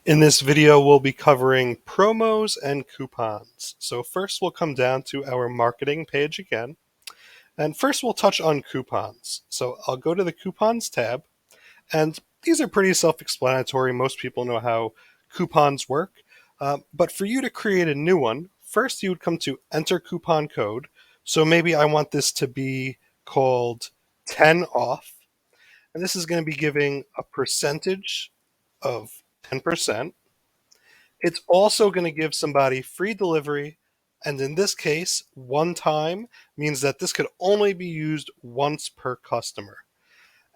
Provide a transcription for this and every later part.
In this video, we'll be covering promos and coupons. So first we'll come down to our marketing page again. And first we'll touch on coupons. So I'll go to the coupons tab, and these are pretty self-explanatory. Most people know how coupons work. But for you to create a new one, first you would come to enter coupon code. So maybe I want this to be called 10 off. And this is going to be giving a percentage of 10%. It's also going to give somebody free delivery, and in this case, one time means that this could only be used once per customer.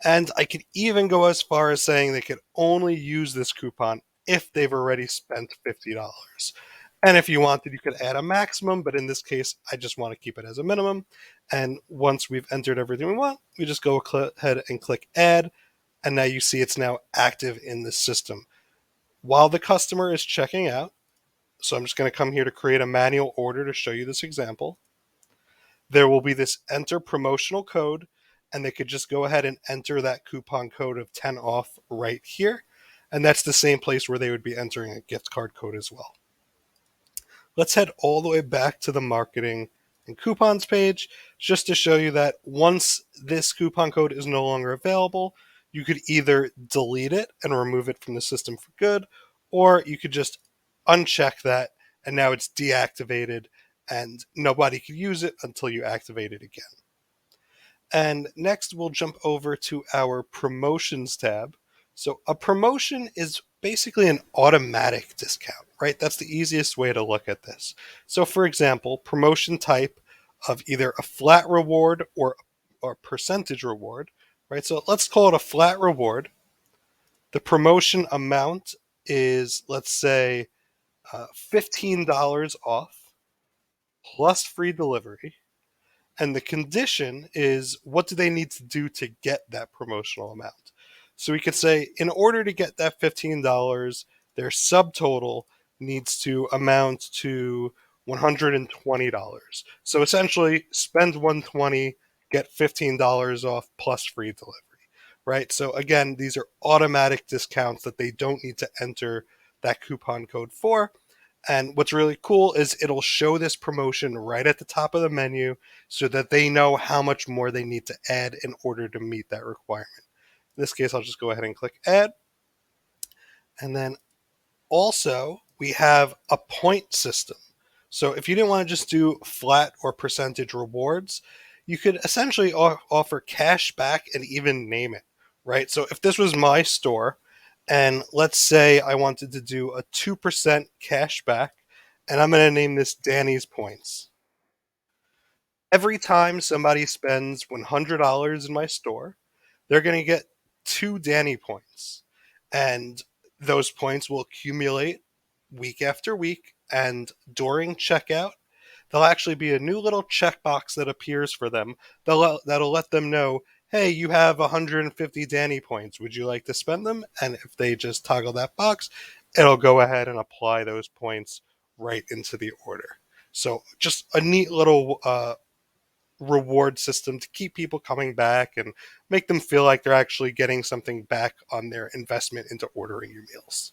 And I could even go as far as saying they could only use this coupon if they've already spent $50. And if you wanted, you could add a maximum, but in this case, I just want to keep it as a minimum. And once we've entered everything we want, we just go ahead and click add, and now you see it's now active in the system. While the customer is checking out, so I'm just going to come here to create a manual order to show you this example. There will be this enter promotional code, and they could just go ahead and enter that coupon code of 10 off right here. And that's the same place where they would be entering a gift card code as well. Let's head all the way back to the marketing and coupons page just to show you that once this coupon code is no longer available, you could either delete it and remove it from the system for good, or you could just uncheck that and now it's deactivated and nobody can use it until you activate it again. And next we'll jump over to our promotions tab. So a promotion is basically an automatic discount, right? That's the easiest way to look at this. So for example, promotion type of either a flat reward or percentage reward, right? So let's call it a flat reward. The promotion amount is, let's say, $15 off plus free delivery. And the condition is, what do they need to do to get that promotional amount? So we could say, in order to get that $15, their subtotal needs to amount to $120. So essentially, spend $120, get $15 off plus free delivery, right? So again, these are automatic discounts that they don't need to enter that coupon code for. And what's really cool is it'll show this promotion right at the top of the menu so that they know how much more they need to add in order to meet that requirement. In this case, I'll just go ahead and click add. And then also we have a point system. So if you didn't want to just do flat or percentage rewards, you could essentially offer cash back and even name it, right? So if this was my store, and let's say I wanted to do a 2% cash back, and I'm going to name this Danny's Points. Every time somebody spends $100 in my store, they're going to get 2 Danny points. And those points will accumulate week after week. And during checkout, there'll actually be a new little checkbox that appears for them that'll let them know, hey, you have 150 Danny points. Would you like to spend them? And if they just toggle that box, it'll go ahead and apply those points right into the order. So just a neat little reward system to keep people coming back and make them feel like they're actually getting something back on their investment into ordering your meals.